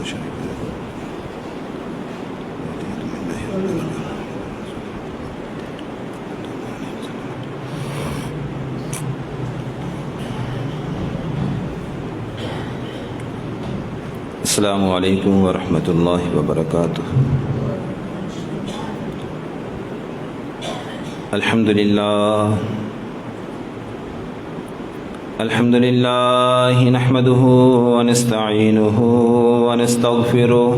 شريك له السلام علیکم ورحمۃ اللہ وبرکاتہ۔ الحمد للہ نحمده ونستعینه ونستغفره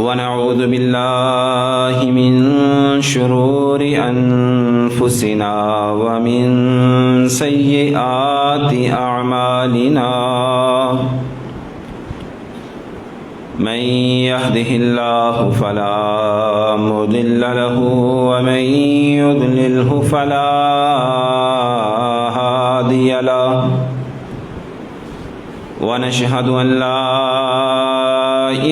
ونعوذ باللہ من شرور انفسنا ومن سیئات اعمالنا من يهده الله فلا مضل له ومن يضلله فلا هادي له ونشهد أن لا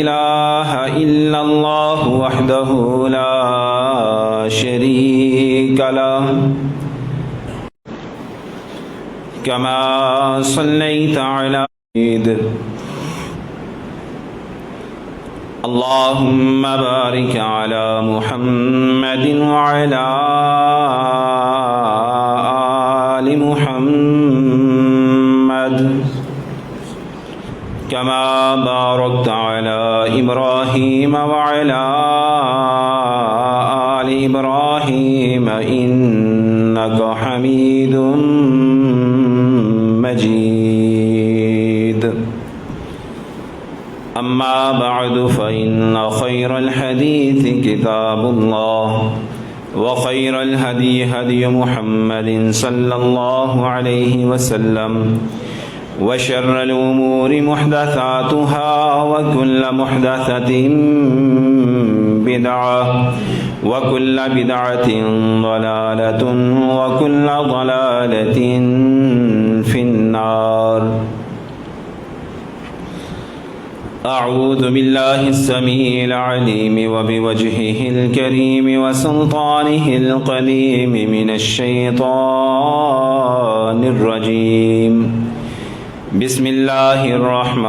إله إلا الله وحده لا شريك له كما صليت على اللهم بارك على محمد وعلى آل محمد كما باركت على إبراهيم وعلى آل إبراهيم إنك حميد مجيد أما بعد فإن خير الحديث كتاب الله وخير الهدي هدي محمد صلى الله عليه وسلم وشر الأمور محدثاتها وكل محدثة بدعة وكل بدعة ضلالة وكل ضلالة في النار۔ أعوذ بالله السميع العليم وبوجهه الكريم وسلطانه القديم من الشيطان الرجيم۔ بسم الله الرحمن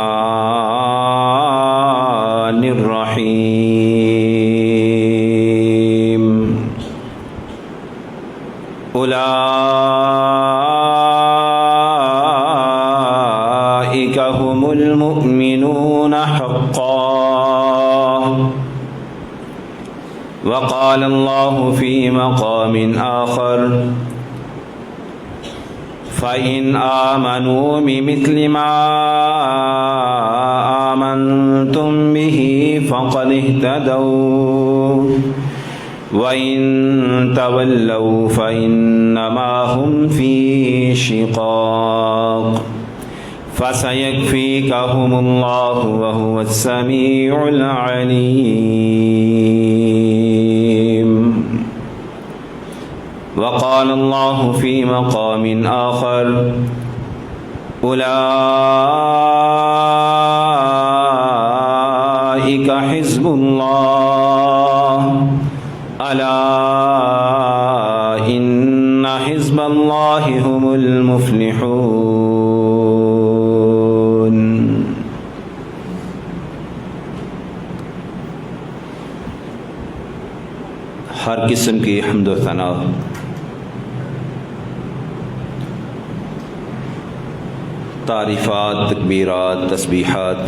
الرحيم۔ أولئك هم المؤمنون حقا۔ وقال الله في مقام آخر فَإِنْ آمَنُوا بِمِثْلِ مَا آمَنْتُمْ بِهِ فَقَدِ اهْتَدَوْا وَإِنْ تَوَلَّوْا فَإِنَّمَا هُمْ فِي شِقَاقٍ فَسَيَكْفِيكَهُمُ اللَّهُ وَهُوَ السَّمِيعُ الْعَلِيمُ۔ وقال الله في مقام آخر أولئك حزب الله ألا إن حزب الله هم المفلحون۔ ہر قسم کی حمد و ثنا تعریفات، تکبیرات، تسبیحات،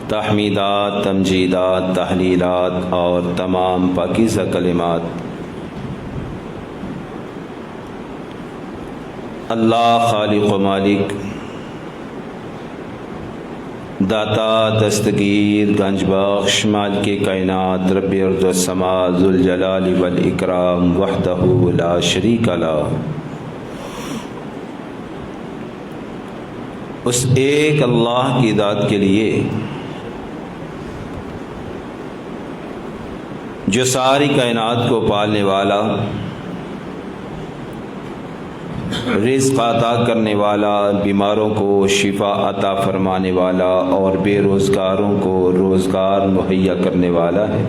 تحمیدات، تمجیدات، تحلیلات اور تمام پاکیزہ کلمات اللہ خالق و مالک، داتا، دستگیر، گنج بخش، مالک کائنات، رب ارض و السماء، ذوالجلال والاکرام، وحدہ لا شریک لہ، اس ایک اللہ کی ذات کے لیے جو ساری کائنات کو پالنے والا، رزق عطا کرنے والا، بیماروں کو شفا عطا فرمانے والا اور بے روزگاروں کو روزگار مہیا کرنے والا ہے۔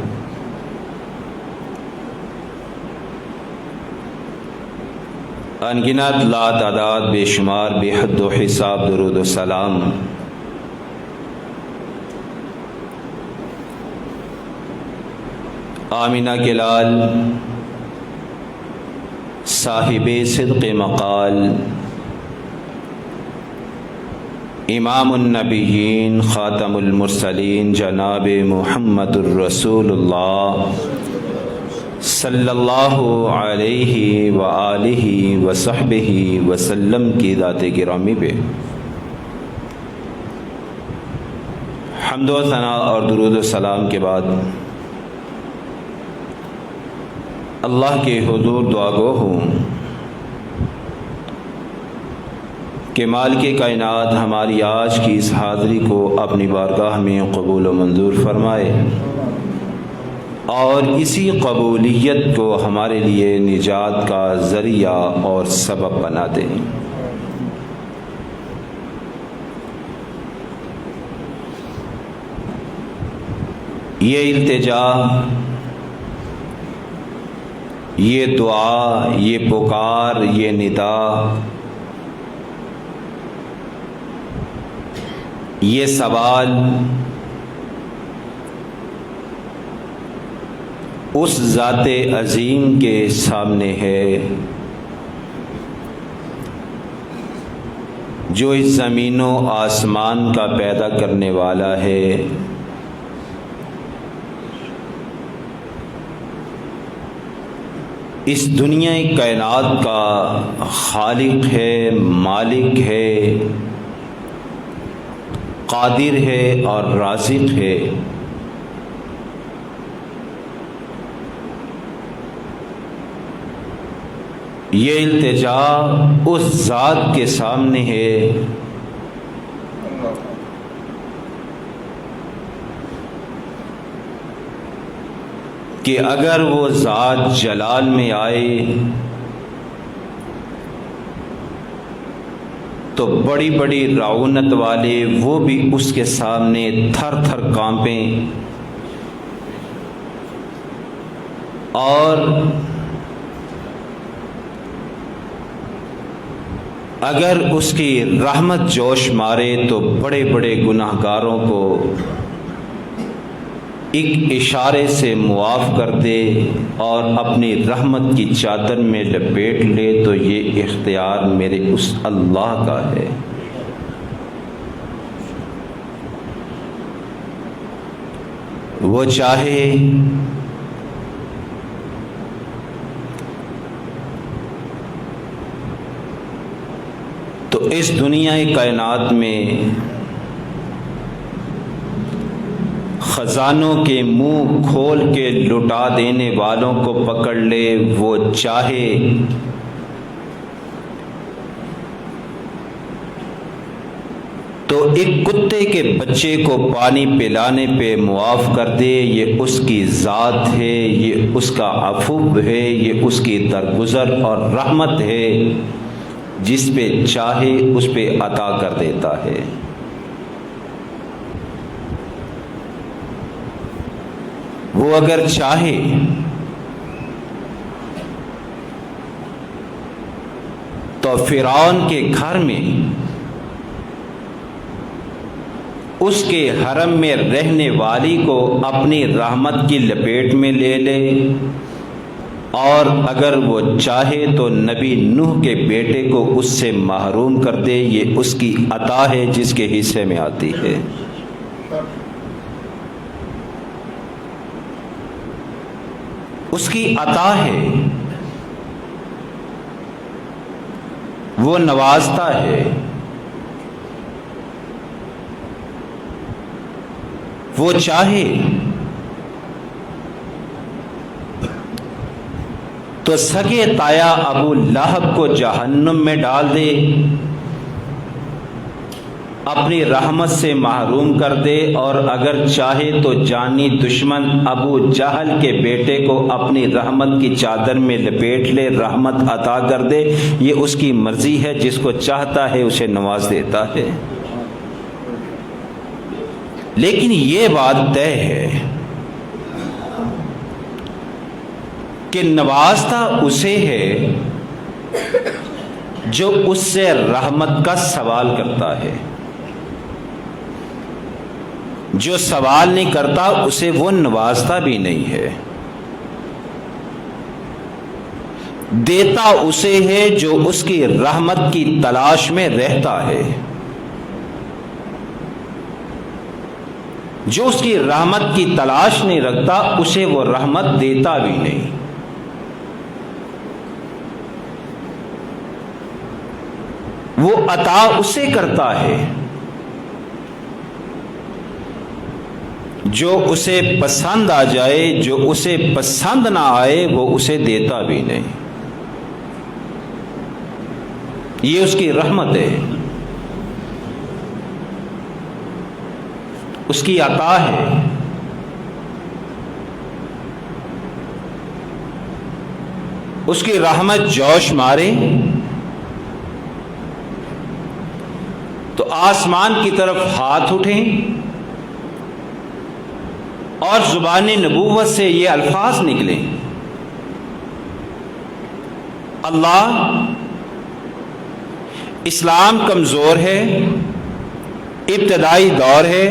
انگنت لا تعداد بے شمار بے حد و حساب درود و سلام آمینہ کے لال صاحب صدق مقال امام النبیین خاتم المرسلین جناب محمد الرسول اللہ صلی اللہ علیہ وآلہ وصحبہ وسلم کی ذات گرامی پہ حمد و ثنا اور درود و سلام کے بعد اللہ کے حضور دعا گو ہوں کہ مالک کائنات ہماری آج کی اس حاضری کو اپنی بارگاہ میں قبول و منظور فرمائے اور اسی قبولیت کو ہمارے لیے نجات کا ذریعہ اور سبب بنا دے۔ یہ التجا، یہ دعا، یہ پکار، یہ ندا، یہ سوال اس ذات عظیم کے سامنے ہے جو اس زمین و آسمان کا پیدا کرنے والا ہے، اس دنیا کائنات کا خالق ہے، مالک ہے، قادر ہے اور رازق ہے۔ یہ التجا اس ذات کے سامنے ہے کہ اگر وہ ذات جلال میں آئے تو بڑی بڑی رعونت والے وہ بھی اس کے سامنے تھر تھر کانپیں، اور اگر اس کی رحمت جوش مارے تو بڑے بڑے گناہ گاروں کو ایک اشارے سے معاف کر دے اور اپنی رحمت کی چادر میں لپیٹ لے، تو یہ اختیار میرے اس اللہ کا ہے۔ وہ چاہے تو اس دنیا کائنات میں خزانوں کے منہ کھول کے لٹا دینے والوں کو پکڑ لے، وہ چاہے تو ایک کتے کے بچے کو پانی پلانے پہ معاف کر دے۔ یہ اس کی ذات ہے، یہ اس کا عفو ہے، یہ اس کی درگزر اور رحمت ہے، جس پہ چاہے اس پہ عطا کر دیتا ہے۔ وہ اگر چاہے تو فرعون کے گھر میں اس کے حرم میں رہنے والی کو اپنی رحمت کی لپیٹ میں لے لے، اور اگر وہ چاہے تو نبی نوح کے بیٹے کو اس سے محروم کر دے۔ یہ اس کی عطا ہے جس کے حصے میں آتی ہے۔ اس کی عطا ہے، وہ نوازتا ہے، وہ چاہے تو سگے تایا ابو لہب کو جہنم میں ڈال دے، اپنی رحمت سے محروم کر دے، اور اگر چاہے تو جانی دشمن ابو جہل کے بیٹے کو اپنی رحمت کی چادر میں لپیٹ لے، رحمت عطا کر دے۔ یہ اس کی مرضی ہے، جس کو چاہتا ہے اسے نواز دیتا ہے۔ لیکن یہ بات طے ہے کہ نوازتا اسے ہے جو اس سے رحمت کا سوال کرتا ہے. جو سوال نہیں کرتا اسے وہ نوازتا بھی نہیں ہے. دیتا اسے ہے جو اس کی رحمت کی تلاش میں رہتا ہے. جو اس کی رحمت کی تلاش نہیں رکھتا اسے وہ رحمت دیتا بھی نہیں. وہ عطا اسے کرتا ہے جو اسے پسند آ جائے. جو اسے پسند نہ آئے وہ اسے دیتا بھی نہیں. یہ اس کی رحمت ہے، اس کی عطا ہے. اس کی رحمت جوش مارے تو آسمان کی طرف ہاتھ اٹھیں اور زبان نبوت سے یہ الفاظ نکلیں: اللہ، اسلام کمزور ہے، ابتدائی دور ہے،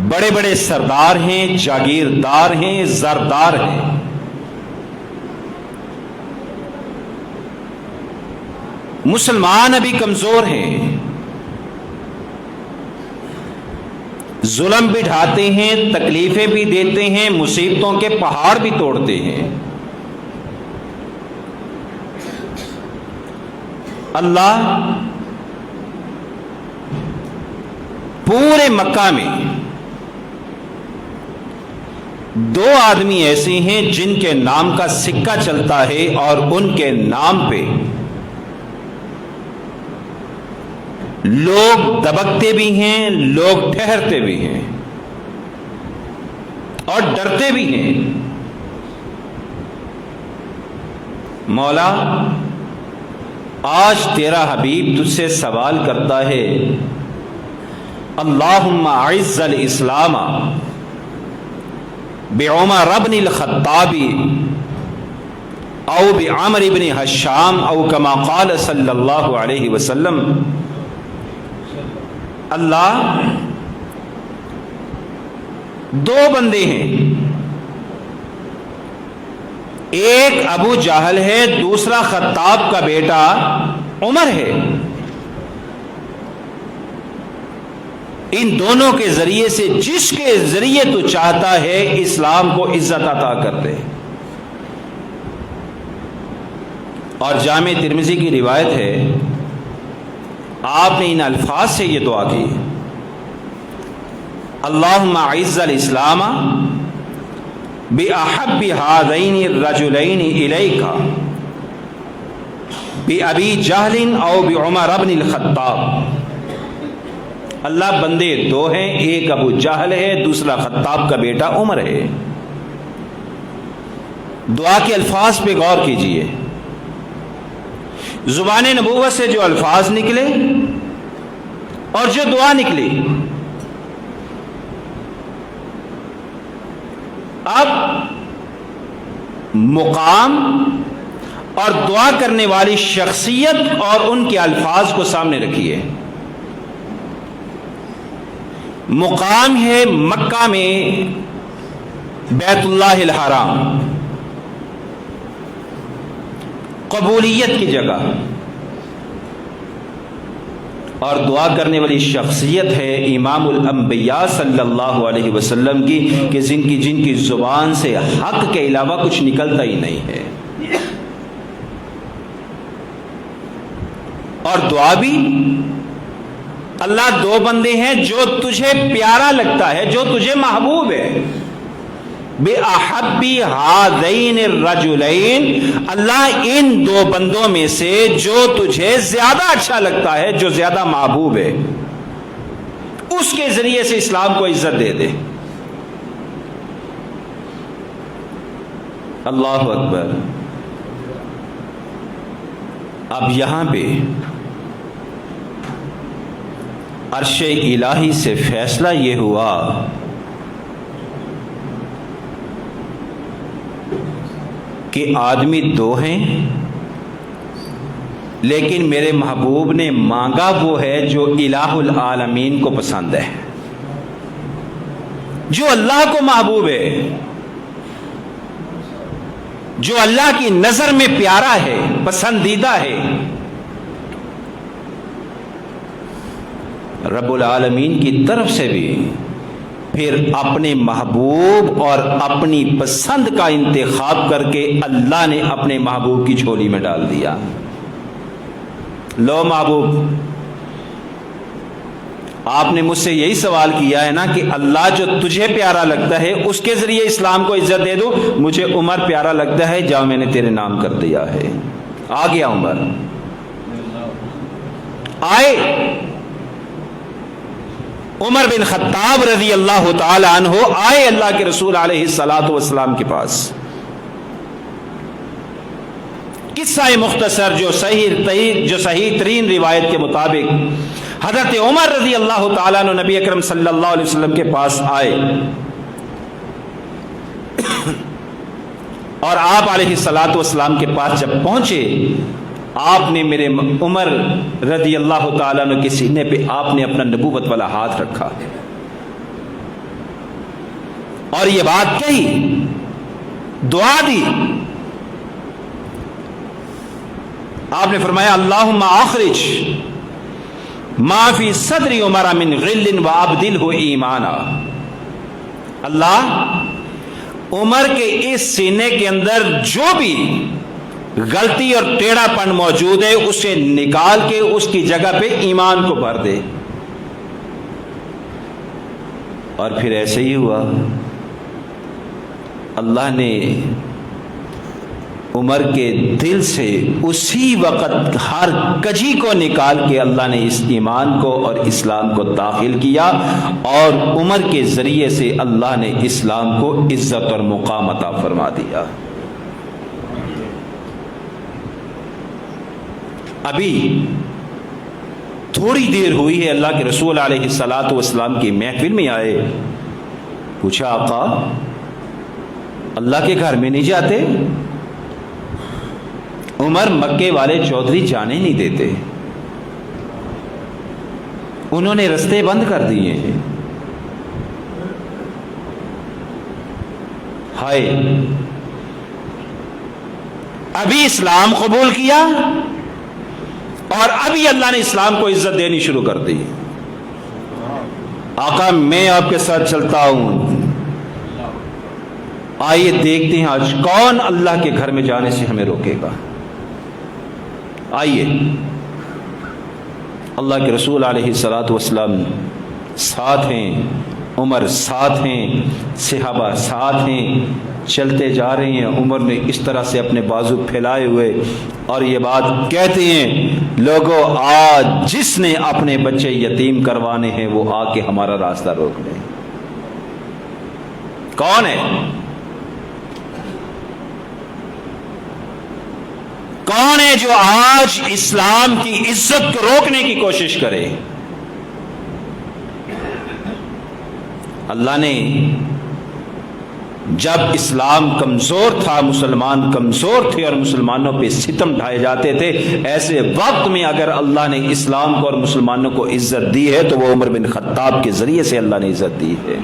بڑے بڑے سردار ہیں، جاگیردار ہیں، زردار ہیں. مسلمان ابھی کمزور ہیں، ظلم بھی ڈھاتے ہیں، تکلیفیں بھی دیتے ہیں، مصیبتوں کے پہاڑ بھی توڑتے ہیں. اللہ، پورے مکہ میں 2 آدمی ایسے ہیں جن کے نام کا سکہ چلتا ہے اور ان کے نام پہ لوگ دبکتے بھی ہیں، لوگ ٹھہرتے بھی ہیں اور ڈرتے بھی ہیں. مولا، آج تیرا حبیب تجھ سے سوال کرتا ہے: اللہم اعز الاسلام بعمر بن الخطاب او بعمر بن حشام او کما قال صلی اللہ علیہ وسلم. اللہ، 2 بندے ہیں، ایک ابو جہل ہے، دوسرا خطاب کا بیٹا عمر ہے. ان دونوں کے ذریعے سے جس کے ذریعے تو چاہتا ہے اسلام کو عزت عطا کر دے. اور جامع ترمذی کی روایت ہے، آپ نے ان الفاظ سے یہ دعا کی: اللہم اعز الاسلام بأحب هذین الرجلین الیک بأبی جہل او بعمر بن الخطاب. اللہ، بندے 2 ہیں، ایک ابو جہل ہے، دوسرا خطاب کا بیٹا عمر ہے. دعا کے الفاظ پہ غور کیجئے. زبان نبوت سے جو الفاظ نکلے اور جو دعا نکلی. اب مقام اور دعا کرنے والی شخصیت اور ان کے الفاظ کو سامنے رکھیے. مقام ہے مکہ میں بیت اللہ الحرام، قبولیت کی جگہ. اور دعا کرنے والی شخصیت ہے امام الانبیاء صلی اللہ علیہ وسلم کی، کہ جن کی زبان سے حق کے علاوہ کچھ نکلتا ہی نہیں ہے. اور دعا بھی اللہ، 2 بندے ہیں جو تجھے پیارا لگتا ہے، جو تجھے محبوب ہے. بِأَحَبِّ هَذَيْنِ الرَّجُلَيْنِ، اللہ ان 2 بندوں میں سے جو تجھے زیادہ اچھا لگتا ہے، جو زیادہ محبوب ہے، اس کے ذریعے سے اسلام کو عزت دے دے. اللہ اکبر. اب یہاں پہ عرش الہی سے فیصلہ یہ ہوا کہ آدمی 2 ہیں، لیکن میرے محبوب نے مانگا وہ ہے جو الہ العالمین کو پسند ہے، جو اللہ کو محبوب ہے، جو اللہ کی نظر میں پیارا ہے، پسندیدہ ہے۔ رب العالمین کی طرف سے بھی پھر اپنے محبوب اور اپنی پسند کا انتخاب کر کے اللہ نے اپنے محبوب کی جھولی میں ڈال دیا۔ لو محبوب، آپ نے مجھ سے یہی سوال کیا ہے نا کہ اللہ جو تجھے پیارا لگتا ہے اس کے ذریعے اسلام کو عزت دے دو، مجھے عمر پیارا لگتا ہے، جاؤ میں نے تیرے نام کر دیا ہے۔ آ گیا عمر، آئے عمر بن خطاب رضی اللہ تعالی عنہ آئے اللہ کے رسول علیہ الصلوۃ والسلام کے پاس۔ قصہ مختصر جو صحیح ترین روایت کے مطابق حضرت عمر رضی اللہ تعالیٰ عنہ نبی اکرم صلی اللہ علیہ وسلم کے پاس آئے اور آپ علیہ الصلوۃ والسلام کے پاس جب پہنچے، آپ نے میرے عمر رضی اللہ تعالیٰ عنہ کے سینے پہ آپ نے اپنا نبوت والا ہاتھ رکھا اور یہ بات کہی، دعا دی۔ آپ نے فرمایا اللہم اخرج ما فی صدر عمر من غل وابدلہ ایمانا، اللہ عمر کے اس سینے کے اندر جو بھی غلطی اور ٹیڑھا پن موجود ہے اسے نکال کے اس کی جگہ پہ ایمان کو بھر دے۔ اور پھر ایسے ہی ہوا، اللہ نے عمر کے دل سے اسی وقت ہر کجی کو نکال کے اللہ نے اس ایمان کو اور اسلام کو داخل کیا، اور عمر کے ذریعے سے اللہ نے اسلام کو عزت اور مقام عطا فرما دیا۔ ابھی تھوڑی دیر ہوئی ہے اللہ کے رسول علیہ الصلوۃ والسلام کی محفل میں آئے، پوچھا آقا اللہ کے گھر میں نہیں جاتے؟ عمر مکے والے چودھری جانے نہیں دیتے، انہوں نے رستے بند کر دیے ہیں۔ ہائے، ابھی اسلام قبول کیا اور ابھی اللہ نے اسلام کو عزت دینی شروع کر دی۔ آقا میں آپ کے ساتھ چلتا ہوں، آئیے دیکھتے ہیں آج کون اللہ کے گھر میں جانے سے ہمیں روکے گا۔ آئیے، اللہ کے رسول علیہ الصلوۃ والسلام ساتھ ہیں، عمر ساتھ ہیں، صحابہ ساتھ ہیں، چلتے جا رہے ہیں۔ عمر نے اس طرح سے اپنے بازو پھیلائے ہوئے اور یہ بات کہتے ہیں، لوگوں آج جس نے اپنے بچے یتیم کروانے ہیں وہ آ کے ہمارا راستہ روک لے۔ کون ہے؟ کون ہے جو آج اسلام کی عزت کو روکنے کی کوشش کرے؟ اللہ نے جب اسلام کمزور تھا، مسلمان کمزور تھے اور مسلمانوں پہ ستم ڈھائے جاتے تھے، ایسے وقت میں اگر اللہ نے اسلام کو اور مسلمانوں کو عزت دی ہے تو وہ عمر بن خطاب کے ذریعے سے اللہ نے عزت دی ہے۔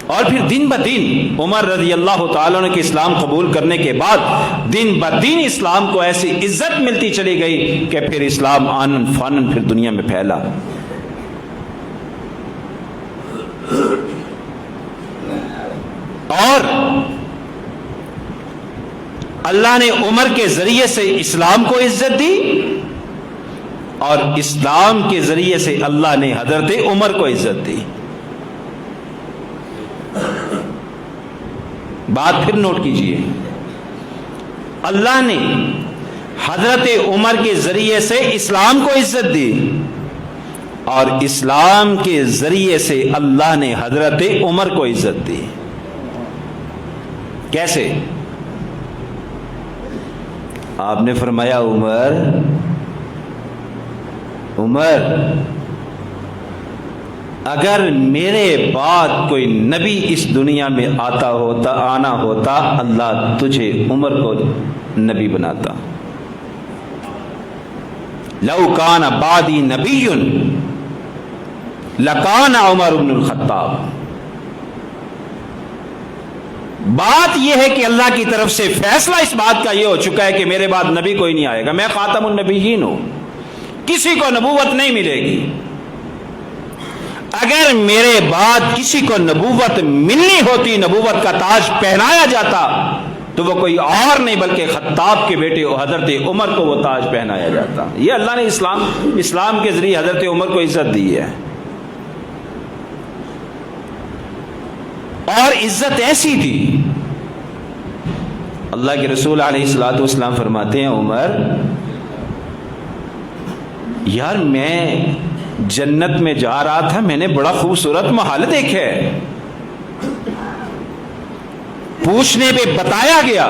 اور پھر دن بدن عمر رضی اللہ تعالیٰ عنہ کے اسلام قبول کرنے کے بعد دن بدن اسلام کو ایسی عزت ملتی چلی گئی کہ پھر اسلام آنن فانن پھر دنیا میں پھیلا۔ اور اللہ نے عمر کے ذریعے سے اسلام کو عزت دی اور اسلام کے ذریعے سے اللہ نے حضرت عمر کو عزت دی۔ بات پھر نوٹ کیجئے، اللہ نے حضرت عمر کے ذریعے سے اسلام کو عزت دی اور اسلام کے ذریعے سے اللہ نے حضرت عمر کو عزت دی۔ کیسے؟ آپ نے فرمایا عمر اگر میرے بعد کوئی نبی اس دنیا میں آنا ہوتا اللہ تجھے عمر کو نبی بناتا۔ لو کان بعدی نبی لکان عمر بن الخطاب. بات یہ ہے کہ اللہ کی طرف سے فیصلہ اس بات کا یہ ہو چکا ہے کہ میرے بعد نبی کوئی نہیں آئے گا، میں خاتم النبیین ہوں، کسی کو نبوت نہیں ملے گی. اگر میرے بعد کسی کو نبوت ملنی ہوتی، نبوت کا تاج پہنایا جاتا، تو وہ کوئی اور نہیں بلکہ خطاب کے بیٹے حضرت عمر کو وہ تاج پہنایا جاتا. یہ اللہ نے اسلام کے ذریعے حضرت عمر کو عزت دی ہے، اور عزت ایسی تھی. اللہ کے رسول علیہ الصلوۃ والسلام فرماتے ہیں، عمر یار میں جنت میں جا رہا تھا، میں نے بڑا خوبصورت محل دیکھے، پوچھنے پہ بتایا گیا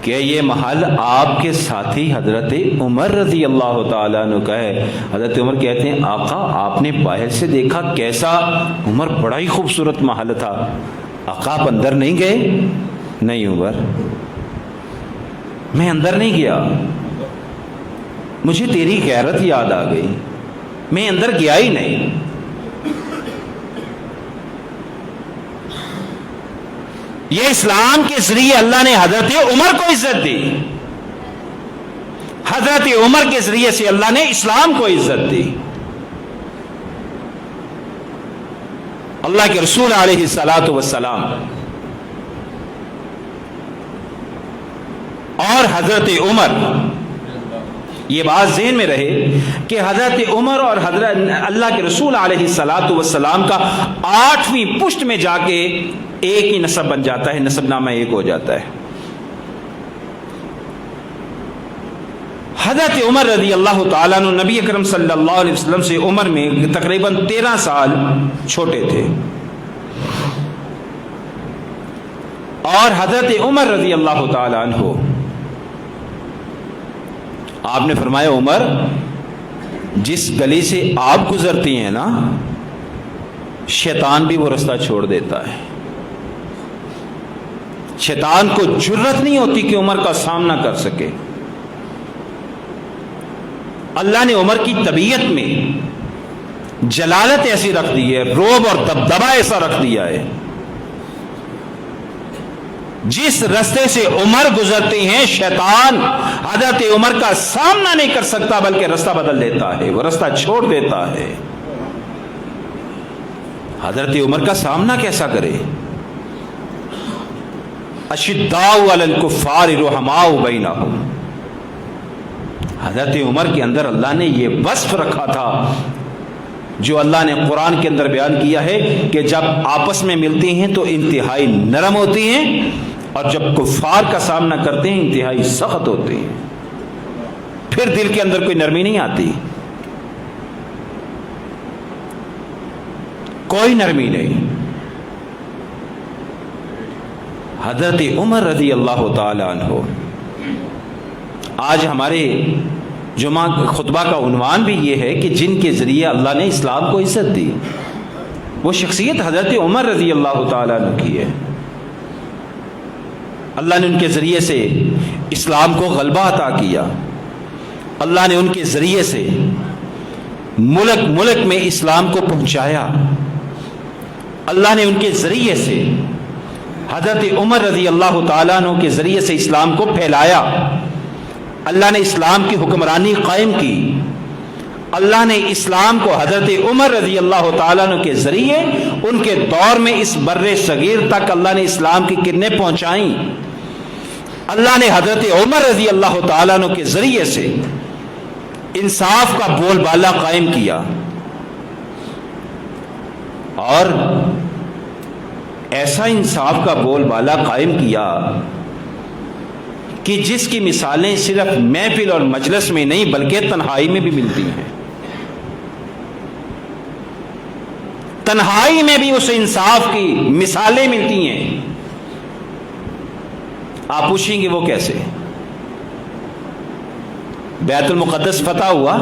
کہ یہ محل آپ کے ساتھی حضرت عمر رضی اللہ تعالیٰ عنہ کا ہے. حضرت عمر کہتے ہیں، آقا آپ نے باہر سے دیکھا کیسا؟ عمر بڑا ہی خوبصورت محل تھا. آقا آپ اندر نہیں گئے؟ نہیں عمر، میں اندر نہیں گیا، مجھے تیری غیرت یاد آ گئی، میں اندر گیا ہی نہیں. یہ اسلام کے ذریعے اللہ نے حضرت عمر کو عزت دی، حضرت عمر کے ذریعے سے اللہ نے اسلام کو عزت دی. اللہ کے رسول علیہ الصلوۃ والسلام اور حضرت عمر، یہ بات ذہن میں رہے کہ حضرت عمر اور حضرت اللہ کے رسول علیہ الصلوۃ والسلام کا 8ویں پشت میں جا کے ایک ہی نسب بن جاتا ہے، نسب نامہ ایک ہو جاتا ہے. حضرت عمر رضی اللہ تعالیٰ عنہ نبی اکرم صلی اللہ علیہ وسلم سے عمر میں تقریباً 13 سال چھوٹے تھے، اور حضرت عمر رضی اللہ تعالیٰ عنہ، آپ نے فرمایا عمر جس گلی سے آپ گزرتی ہیں نا، شیطان بھی وہ رستہ چھوڑ دیتا ہے. شیطان کو جرت نہیں ہوتی کہ عمر کا سامنا کر سکے. اللہ نے عمر کی طبیعت میں جلالت ایسی رکھ دی ہے، رعب اور دبدبہ ایسا رکھ دیا ہے، جس رستے سے عمر گزرتے ہیں شیطان حضرت عمر کا سامنا نہیں کر سکتا، بلکہ رستہ بدل دیتا ہے، وہ رستہ چھوڑ دیتا ہے. حضرت عمر کا سامنا کیسا کرے؟ اشداء علی الکفار رحماء بینہم. حضرت عمر کے اندر اللہ نے یہ وصف رکھا تھا جو اللہ نے قرآن کے اندر بیان کیا ہے کہ جب آپس میں ملتی ہیں تو انتہائی نرم ہوتی ہیں، اور جب کفار کا سامنا کرتے ہیں انتہائی سخت ہوتے ہیں. پھر دل کے اندر کوئی نرمی نہیں آتی، کوئی نرمی نہیں. حضرت عمر رضی اللہ تعالی عنہ، آج ہمارے جمعہ خطبہ کا عنوان بھی یہ ہے کہ جن کے ذریعے اللہ نے اسلام کو عزت دی، وہ شخصیت حضرت عمر رضی اللہ تعالی عنہ کی ہے. اللہ نے ان کے ذریعے سے اسلام کو غلبہ عطا کیا، اللہ نے ان کے ذریعے سے ملک میں اسلام کو پہنچایا، اللہ نے ان کے ذریعے سے حضرت عمر رضی اللہ تعالیٰ عنہ کے ذریعے سے اسلام کو پھیلایا. اللہ نے اسلام کی حکمرانی قائم کی. اللہ نے اسلام کو حضرت عمر رضی اللہ تعالیٰ عنہ کے ذریعے ان کے دور میں اس بر صغیر تک اللہ نے اسلام کی کرنیں پہنچائیں. اللہ نے حضرت عمر رضی اللہ تعالیٰ عنہ کے ذریعے سے انصاف کا بول بالا قائم کیا، اور ایسا انصاف کا بول بالا قائم کیا کہ جس کی مثالیں صرف محفل اور مجلس میں نہیں بلکہ تنہائی میں بھی ملتی ہیں. تنہائی میں بھی اس انصاف کی مثالیں ملتی ہیں. آپ پوچھیں گے وہ کیسے؟ بیت المقدس فتح ہوا،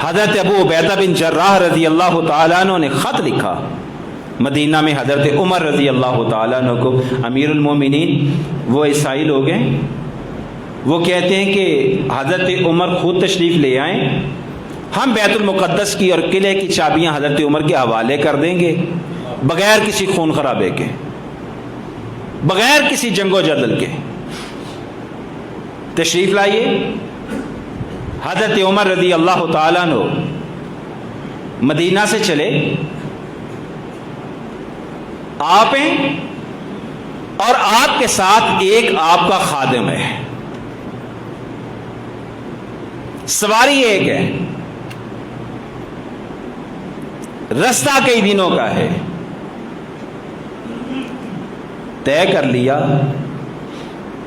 حضرت ابو عبیدہ بن جراح رضی اللہ تعالیٰ عنہ نے خط لکھا مدینہ میں حضرت عمر رضی اللہ تعالیٰ عنہ کو. امیر المومنین وہ عیسائی لوگ ہیں، وہ کہتے ہیں کہ حضرت عمر خود تشریف لے آئیں، ہم بیت المقدس کی اور قلعے کی چابیاں حضرت عمر کے حوالے کر دیں گے، بغیر کسی خون خرابے کے، بغیر کسی جنگ و جدل کے، تشریف لائیے۔ حضرت عمر رضی اللہ تعالیٰ عنہ مدینہ سے چلے، آپ ہیں اور آپ کے ساتھ ایک آپ کا خادم ہے، سواری ایک ہے، رستہ کئی دنوں کا ہے، طے کر لیا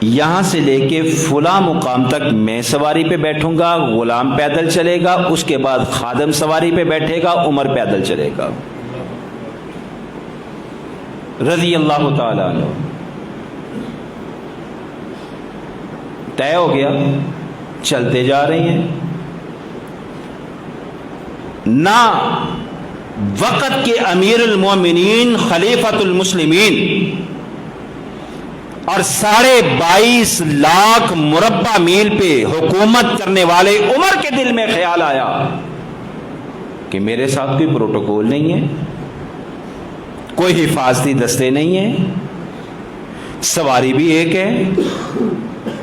یہاں سے لے کے فلاں مقام تک میں سواری پہ بیٹھوں گا، غلام پیدل چلے گا، اس کے بعد خادم سواری پہ بیٹھے گا، عمر پیدل چلے گا رضی اللہ تعالیٰ عنہ۔ طے ہو گیا، چلتے جا رہے ہیں، نہ وقت کے امیر المومنین خلیفۃ المسلمین اور 22.5 لاکھ مربع میل پہ حکومت کرنے والے عمر کے دل میں خیال آیا کہ میرے ساتھ کوئی پروٹوکول نہیں ہے، کوئی حفاظتی دستے نہیں ہیں، سواری بھی ایک ہے،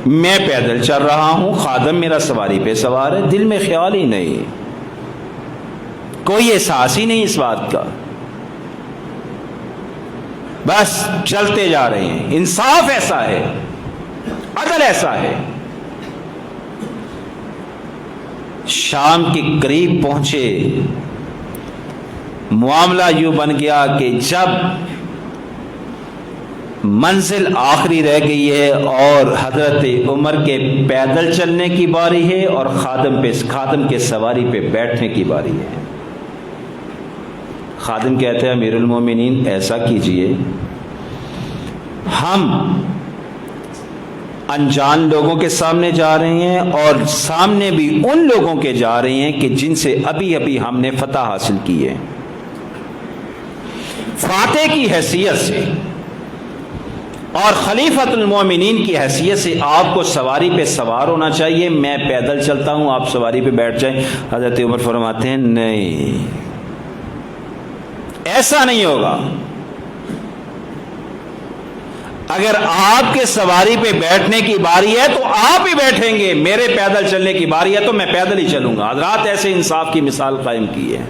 میں پیدل چل رہا ہوں، خادم میرا سواری پہ سوار ہے، دل میں خیال ہی نہیں، کوئی احساس ہی نہیں اس بات کا، بس چلتے جا رہے ہیں۔ انصاف ایسا ہے، عدل ایسا ہے۔ شام کے قریب پہنچے، معاملہ یوں بن گیا کہ جب منزل آخری رہ گئی ہے اور حضرت عمر کے پیدل چلنے کی باری ہے اور خادم کے سواری پہ بیٹھنے کی باری ہے، خادم کہتے ہیں امیر المومنین ایسا کیجئے، ہم انجان لوگوں کے سامنے جا رہے ہیں اور سامنے بھی ان لوگوں کے جا رہے ہیں کہ جن سے ابھی ابھی ہم نے فتح حاصل کی ہے، فاتح کی حیثیت سے اور خلیفۃ المومنین کی حیثیت سے آپ کو سواری پہ سوار ہونا چاہیے، میں پیدل چلتا ہوں، آپ سواری پہ بیٹھ جائیں۔ حضرت عمر فرماتے ہیں نہیں، ایسا نہیں ہوگا، اگر آپ کے سواری پہ بیٹھنے کی باری ہے تو آپ ہی بیٹھیں گے، میرے پیدل چلنے کی باری ہے تو میں پیدل ہی چلوں گا۔ حضرات ایسے انصاف کی مثال قائم کی ہے،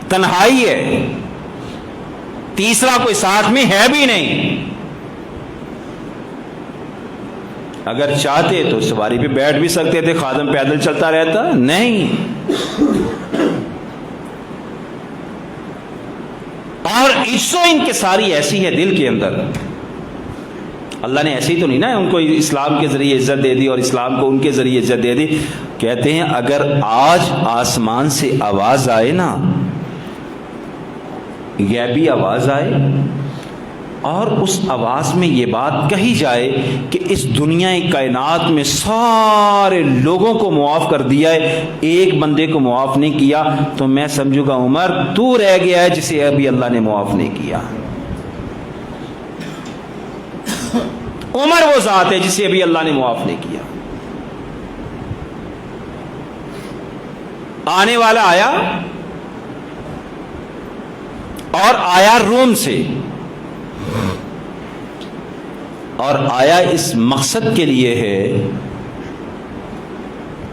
تنہائی ہے، تیسرا کوئی ساتھ میں ہے بھی نہیں، اگر چاہتے تو سواری پہ بیٹھ بھی سکتے تھے، خادم پیدل چلتا رہتا، نہیں۔ اور عزت و انکساری ایسی ہے دل کے اندر، اللہ نے ایسی تو نہیں نا ان کو اسلام کے ذریعے عزت دے دی اور اسلام کو ان کے ذریعے عزت دے دی۔ کہتے ہیں اگر آج آسمان سے آواز آئے نا، غیبی آواز آئے اور اس آواز میں یہ بات کہی جائے کہ اس دنیا کائنات میں سارے لوگوں کو معاف کر دیا ہے، ایک بندے کو معاف نہیں کیا، تو میں سمجھوں گا عمر تو رہ گیا ہے جسے ابھی اللہ نے معاف نہیں کیا۔ عمر وہ ذات ہے جسے ابھی اللہ نے معاف نہیں کیا۔ آنے والا آیا اور آیا روم سے، اور آیا اس مقصد کے لیے ہے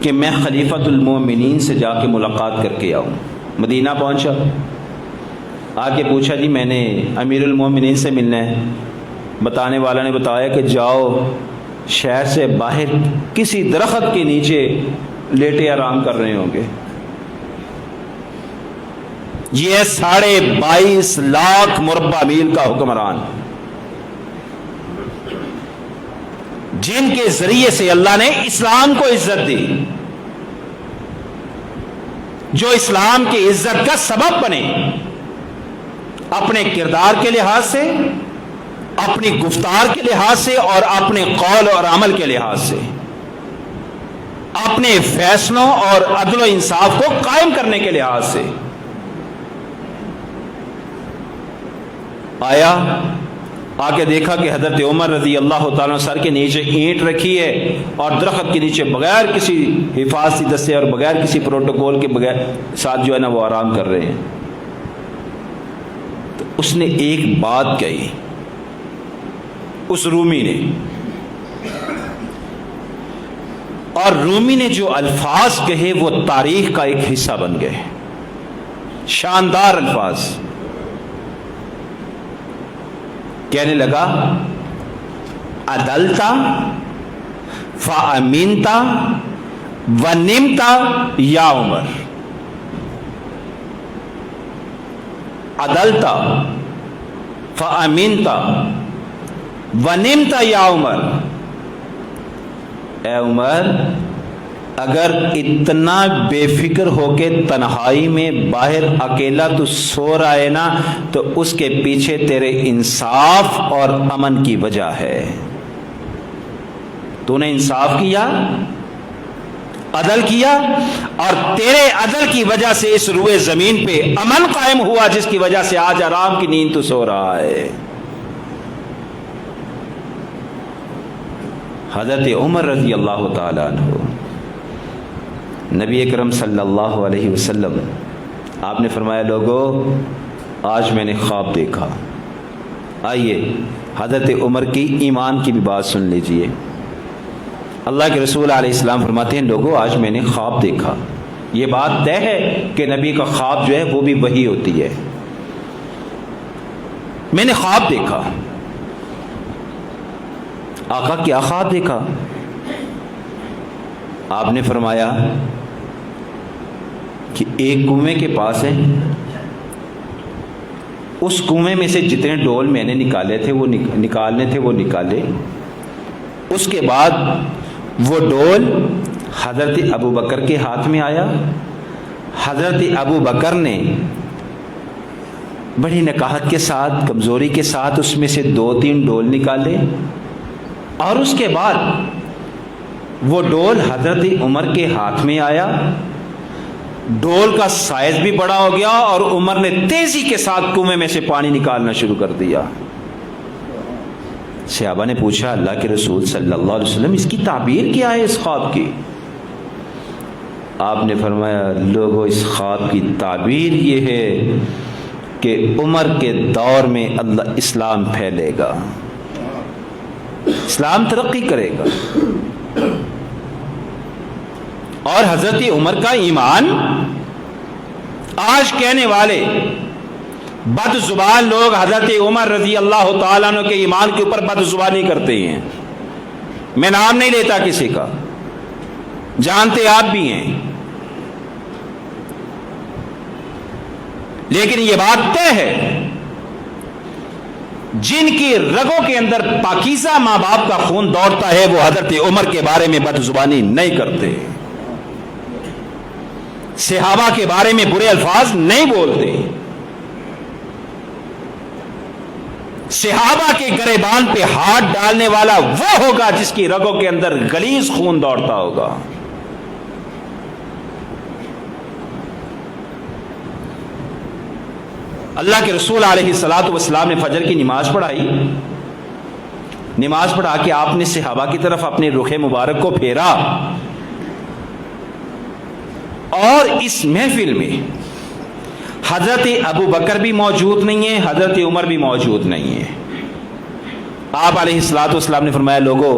کہ میں خلیفۃ المومنین سے جا کے ملاقات کر کے آؤں۔ مدینہ پہنچا، آ کے پوچھا جی میں نے امیر المومنین سے ملنا ہے۔ بتانے والا نے بتایا کہ جاؤ شہر سے باہر کسی درخت کے نیچے لیٹے آرام کر رہے ہوں گے۔ یہ 22.5 لاکھ مربع میل کا حکمران، جن کے ذریعے سے اللہ نے اسلام کو عزت دی، جو اسلام کی عزت کا سبب بنے، اپنے کردار کے لحاظ سے، اپنی گفتار کے لحاظ سے اور اپنے قول اور عمل کے لحاظ سے، اپنے فیصلوں اور عدل و انصاف کو قائم کرنے کے لحاظ سے۔ آیا آ کے دیکھا کہ حضرت عمر رضی اللہ تعالیٰ سر کے نیچے اینٹ رکھی ہے اور درخت کے نیچے بغیر کسی حفاظتی دستے اور بغیر کسی پروٹوکول کے بغیر ساتھ جو ہے نا وہ آرام کر رہے ہیں. تو اس نے ایک بات کہی اس رومی نے، اور رومی نے جو الفاظ کہے وہ تاریخ کا ایک حصہ بن گئے، شاندار الفاظ. کہنے لگا عدلتا فامنتا ونمتا یا عمر. عدلتا فامنتا ونمتا یا عمر. اے عمر، اگر اتنا بے فکر ہو کے تنہائی میں باہر اکیلا تو سو رہا ہے نا تو اس کے پیچھے تیرے انصاف اور امن کی وجہ ہے. تو نے انصاف کیا، عدل کیا، اور تیرے عدل کی وجہ سے اس روئے زمین پہ امن قائم ہوا، جس کی وجہ سے آج آرام کی نیند تو سو رہا ہے. حضرت عمر رضی اللہ تعالیٰ عنہ، نبی اکرم صلی اللہ علیہ وسلم، آپ نے فرمایا لوگو آج میں نے خواب دیکھا. آئیے حضرت عمر کی ایمان کی بھی بات سن لیجئے. اللہ کے رسول علیہ السلام فرماتے ہیں لوگو آج میں نے خواب دیکھا. یہ بات طے ہے کہ نبی کا خواب جو ہے وہ بھی وحی ہوتی ہے. میں نے خواب دیکھا. آقا کیا خواب دیکھا؟ آپ نے فرمایا کہ ایک کنویں کے پاس ہے، اس کنویں میں سے جتنے ڈول میں نے نکالے تھے وہ نکالنے تھے وہ نکالے. اس کے بعد وہ ڈول حضرت ابو بکر کے ہاتھ میں آیا. حضرت ابو بکر نے بڑی نکاحت کے ساتھ، کمزوری کے ساتھ اس میں سے 2-3 ڈول نکالے، اور اس کے بعد وہ ڈول حضرت عمر کے ہاتھ میں آیا. ڈول کا سائز بھی بڑا ہو گیا اور عمر نے تیزی کے ساتھ کنویں میں سے پانی نکالنا شروع کر دیا. صحابہ نے پوچھا اللہ کے رسول صلی اللہ علیہ وسلم اس کی تعبیر کیا ہے اس خواب کی؟ آپ نے فرمایا لوگوں اس خواب کی تعبیر یہ ہے کہ عمر کے دور میں اللہ اسلام پھیلے گا، اسلام ترقی کرے گا. اور حضرت عمر کا ایمان، آج کہنے والے بد زبان لوگ حضرت عمر رضی اللہ تعالیٰ عنہ کے ایمان کے اوپر بد زبانی کرتے ہیں. میں نام نہیں لیتا کسی کا، جانتے آپ بھی ہیں، لیکن یہ بات طے ہے جن کی رگوں کے اندر پاکیزہ ماں باپ کا خون دوڑتا ہے وہ حضرت عمر کے بارے میں بد زبانی نہیں کرتے، صحابہ کے بارے میں برے الفاظ نہیں بولتے. صحابہ کے گریبان پہ ہاتھ ڈالنے والا وہ ہوگا جس کی رگوں کے اندر غلیظ خون دوڑتا ہوگا. اللہ کے رسول علیہ الصلوۃ والسلام نے فجر کی نماز پڑھائی. نماز پڑھا کے آپ نے صحابہ کی طرف اپنے رخ مبارک کو پھیرا، اور اس محفل میں حضرت ابو بکر بھی موجود نہیں ہے، حضرت عمر بھی موجود نہیں ہے. آپ علیہ الصلوۃ والسلام نے فرمایا لوگوں،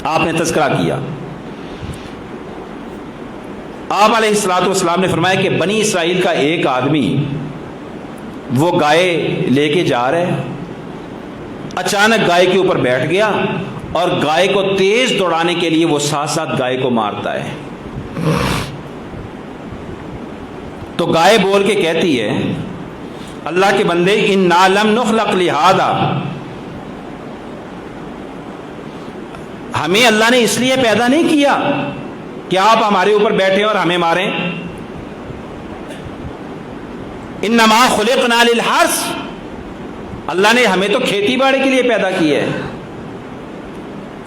آپ نے تذکرہ کیا، آپ علیہ الصلوۃ والسلام نے فرمایا کہ بنی اسرائیل کا ایک آدمی وہ گائے لے کے جا رہے، اچانک گائے کے اوپر بیٹھ گیا اور گائے کو تیز دوڑانے کے لیے وہ ساتھ ساتھ گائے کو مارتا ہے. تو گائے بول کے کہتی ہے اللہ کے بندے انا لم نخلق لہذا، ہمیں اللہ نے اس لیے پیدا نہیں کیا کہ آپ ہمارے اوپر بیٹھیں اور ہمیں ماریں. انما خلقنا للحرث، اللہ نے ہمیں تو کھیتی باڑی کے لیے پیدا کیا ہے.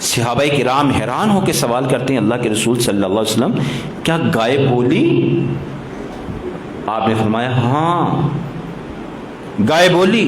صحابہ کرام حیران ہو کے سوال کرتے ہیں اللہ کے رسول صلی اللہ علیہ وسلم کیا گائے بولی؟ آپ نے فرمایا ہاں گائے بولی.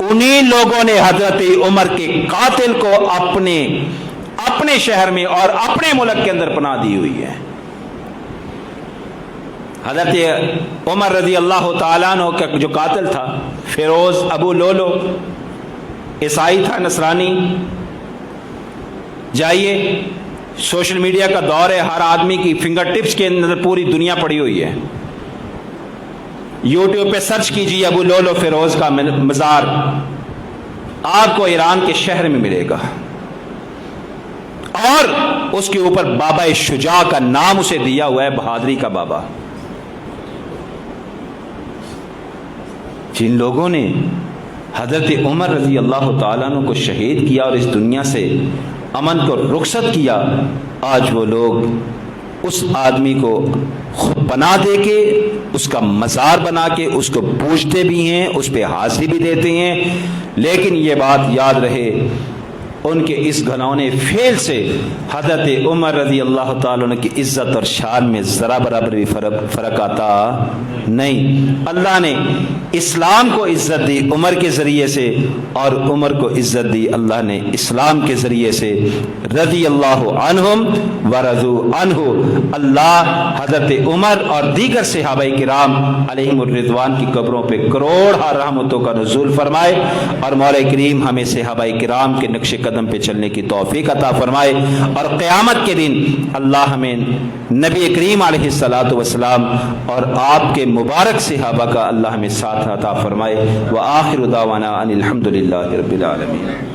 انہی لوگوں نے حضرت عمر کے قاتل کو اپنے شہر میں اور اپنے ملک کے اندر پناہ دی ہوئی ہے۔ حضرت عمر رضی اللہ تعالیٰ عنہ کا جو قاتل تھا فیروز ابو لولو، عیسائی تھا، نصرانی۔ جائیے، سوشل میڈیا کا دور ہے، ہر آدمی کی فنگر ٹپس کے اندر پوری دنیا پڑی ہوئی ہے۔ یوٹیوب پہ سرچ کیجیے ابو لولو فیروز کا مزار، آپ کو ایران کے شہر میں ملے گا، اور اس کے اوپر بابا شجاع کا نام اسے دیا ہوا ہے، بہادری کا بابا۔ جن لوگوں نے حضرت عمر رضی اللہ تعالیٰ عنہ کو شہید کیا اور اس دنیا سے امن کو رخصت کیا، آج وہ لوگ اس آدمی کو خود پناہ دے کے، اس کا مزار بنا کے اس کو پوجتے بھی ہیں، اس پہ حاضری بھی دیتے ہیں، لیکن یہ بات یاد رہے ان کے اس گھنونے فعل سے حضرت عمر رضی اللہ تعالیٰ عنہ کی عزت اور شان میں ذرا برابر بھی فرق آتا نہیں۔ اللہ نے اسلام کو عزت دی عمر کے ذریعے سے، اور عمر کو عزت دی اللہ نے اسلام کے ذریعے سے۔ رضی اللہ عنہم ورضوا عنہ، اللہ حضرت عمر اور دیگر صحابہ کرام علیہم الرضوان کی قبروں پہ کروڑ رحمتوں کا نزول فرمائے، اور مولا کریم ہمیں صحابہ کرام کے نقش قدم پہ چلنے کی توفیق عطا فرمائے، اور قیامت کے دن اللہ ہمیں نبی کریم علیہ الصلوۃ والسلام اور آپ کے مبارک صحابہ کا اللہ ہمیں ساتھ عطا فرمائے۔ وآخر دعوانا ان الحمد للہ رب العالمین۔